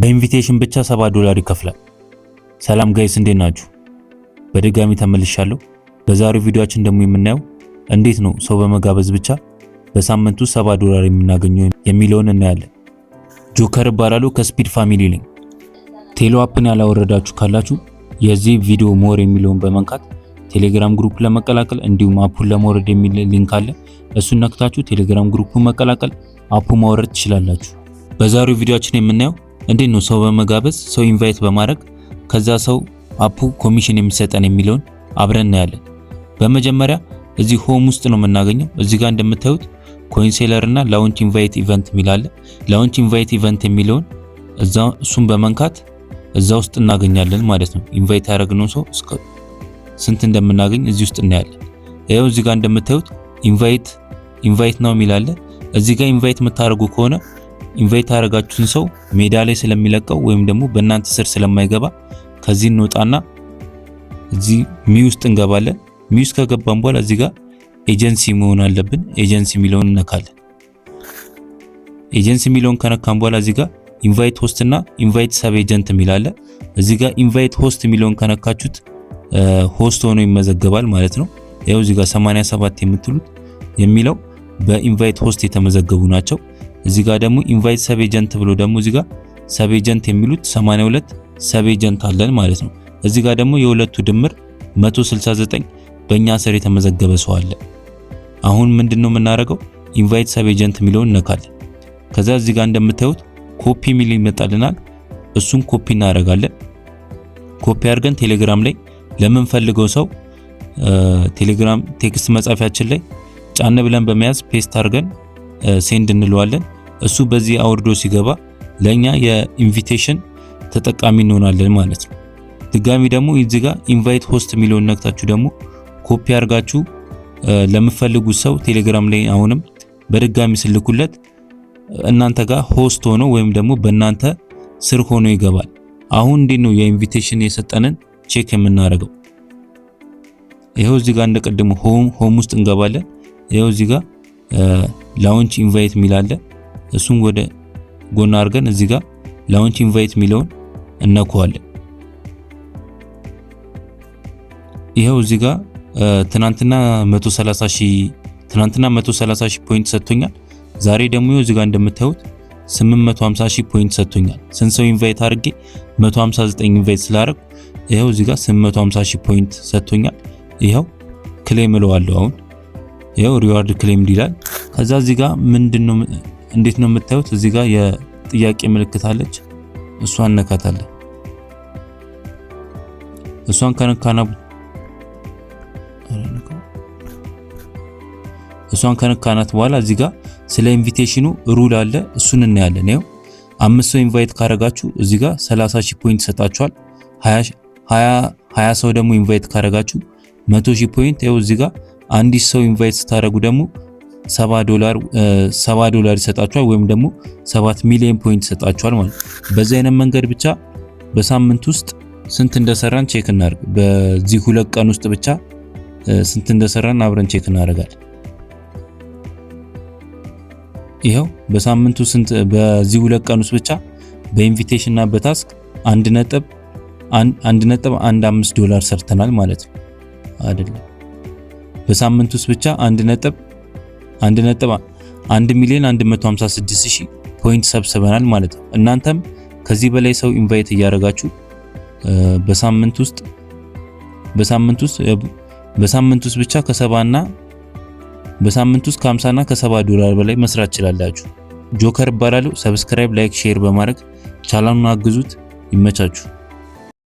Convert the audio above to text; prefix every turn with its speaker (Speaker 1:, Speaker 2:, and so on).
Speaker 1: በኢንቪቴሽን ብቻ $7 ይከፍላል። ሰላም ጋይስ እንዴት ናችሁ? በድጋሚ ተመልሻለሁ። በዛሬው ቪዲዮአችን ደግሞ የምናየው እንዴት ነው ሰው በመጋበዝ ብቻ በሳምንቱ $7 የምናገኘው የሚለውን እናያለን። ጆከር እባላለሁ ከስፒድ ፋሚሊ ነኝ። ቴሎ አፕን ያላወረዳችሁ ካላችሁ የዚህ ቪዲዮ ሞር የሚለውን በመንካት ቴሌግራም ግሩፕ ለመቀላቀል እንዲሁም አፑን ለማውረድ የሚል ሊንክ አለ። እሱን ነክታችሁ ቴሌግራም ግሩፑን መቀላቀል አፑ ማውረድ ትችላላችሁ። በዛሬው ቪዲዮአችን የምናየው እንዴት ነው ሰው በመጋበዝ ሰው ኢንቫይት በማድረግ ከዛ ሰው አፑ ኮሚሽን የሚሰጠን የሚለውን አብረን እናያለን። በመጀመሪያ እዚህ ሆም ውስጥ ነው የምናገኘው። እዚህ ጋር እንደምታዩት ኮይን ሴለር እና ላውንች ኢንቫይት ኢቨንት የሚላለ ላውንች ኢንቫይት ኢቨንት የሚለውን እሱን በመንካት እዛ ውስጥ እናገኛለን ማለት ነው። ኢንቫይት ያደረግነው ሰው ስንት እንደምናገኝ እዚህ ውስጥ እናያለን። ይሄው እዚህ ጋር እንደምታዩት ኢንቫይት ነው የሚላለ። እዚህ ጋር ኢንቫይት የምታደርጉ ከሆነ ኢንቫይት ያደረጋችሁን ሰው ሜዳ ላይ ስለሚለቀው ወይም ደግሞ በእናንተ ስር ስለማይገባ ከዚህ እንወጣና እዚህ ሚ ውስጥ እንገባለን። ሚ ውስጥ ከገባን በኋላ እዚህ ጋር ኤጀንሲ መሆን አለብን። ኤጀንሲ የሚለውን እንነካለን። ኤጀንሲ የሚለውን ከነካን በኋላ እዚህ ጋር ኢንቫይት ሆስት እና ኢንቫይት ሰብ ኤጀንት የሚላለ። እዚህ ጋር ኢንቫይት ሆስት የሚለውን ከነካችሁት ሆስት ሆኖ ይመዘገባል ማለት ነው። ይሄው እዚህ ጋር 87 የምትሉት የሚለው በኢንቫይት ሆስት የተመዘገቡ ናቸው። እዚህ ጋር ደግሞ ኢንቫይት ሰብ ኤጀንት ብሎ ደግሞ እዚህ ጋር ሰብ ኤጀንት የሚሉት 82 ሰብ ኤጀንት አለን ማለት ነው። እዚህ ጋር ደግሞ የሁለቱ ድምር 169 በእኛ ስር የተመዘገበ ሰው አለ። አሁን ምንድነው የምናደርገው? ኢንቫይት ሰብ ኤጀንት የሚለውን እንነካለን። ከዛ እዚህ ጋር እንደምታዩት ኮፒ ሚል ይመጣልናል። እሱን ኮፒ እናደርጋለን። ኮፒ አድርገን ቴሌግራም ላይ ለምንፈልገው ሰው ቴሌግራም ቴክስት መጻፊያችን ላይ ጫን ብለን በመያዝ ፔስት አድርገን ሴንድ እንለዋለን። እሱ በዚህ አውርዶ ሲገባ ለኛ የኢንቪቴሽን ተጠቃሚ እንሆናለን ማለት ነው። ድጋሚ ደግሞ እዚህ ጋር ኢንቫይት ሆስት የሚለውን ነክታችሁ ደግሞ ኮፒ አድርጋችሁ ለምትፈልጉት ሰው ቴሌግራም ላይ አሁንም በድጋሚ ስልኩለት እናንተ ጋር ሆስት ሆኖ ወይም ደግሞ በእናንተ ስር ሆኖ ይገባል። አሁን እንዴት ነው የኢንቪቴሽን የሰጠንን ቼክ የምናደርገው? ይሄው እዚህ ጋር እንደቀደሙ ሆም ውስጥ እንገባለን። ይሄው እዚህ ጋር ላውንች ኢንቫይት ሚላለ እሱን ወደ ጎን አድርገን እዚህ ጋር ላውንች ኢንቫይት ሚለውን እነካዋለን። ይሄው እዚህ ጋር ትናንትና 130,000 ፖይንት ሰጥቶኛል። ዛሬ ደግሞ እዚህ ጋር እንደምታዩት 850,000 ፖይንት ሰጥቶኛል። ስንት ሰው ኢንቫይት አድርጌ 159 ኢንቫይት ስላደረግ ይሄው እዚህ ጋር 850,000 ፖይንት ሰጥቶኛል። ይሄው ክሌም እለዋለሁ። አሁን ይሄው ሪዋርድ ክሌም ይላል። ከዛ እዚህ ጋር ምንድነው እንዴት ነው የምታዩት? እዚህ ጋር የጥያቄ ምልክት አለች። እሷን ነካታለን። እሷን ከነካናት በኋላ እዚህ ጋር ስለ ኢንቪቴሽኑ ሩል አለ። እሱን እናያለን። ይሄው 5 ሰው ኢንቫይት ካረጋችሁ እዚህ ጋር 30,000 ፖይንት ሰጣችኋል። 20 ሰው ደግሞ ኢንቫይት ካረጋችሁ 100,000 ፖይንት። ይሄው እዚህ ጋር አንድ ሰው ኢንቫይት ስታረጉ ደግሞ $7 ይሰጣችኋል ወይም ደግሞ 7 ሚሊዮን ፖይንት ይሰጣችኋል ማለት ነው። በዚህ አይነት መንገድ ብቻ በሳምንት ውስጥ ስንት እንደሰራን ቼክ እናድርግ። በዚህ 2 ቀን ውስጥ ብቻ ስንት እንደሰራን አብረን ቼክ እናደርጋለን። ይሄው በሳምንቱ ስንት በዚህ 2 ቀን ውስጥ ብቻ በኢንቪቴሽን እና በታስክ 1.15 ሰርተናል ማለት ነው አይደለም። በሳምንቱ ውስጥ ብቻ 1.156,000 ፖይንት ሰብስበናል ማለት ነው። እናንተም ከዚህ በላይ ሰው ኢንቫይት እያደረጋችሁ በሳምንት ውስጥ ብቻ ከ50 እና ከ$70 በላይ መስራት ትችላላችሁ። ጆከር እባላለሁ። ሰብስክራይብ፣ ላይክ፣ ሼር በማድረግ ቻናሉን አግዙት። ይመቻችሁ።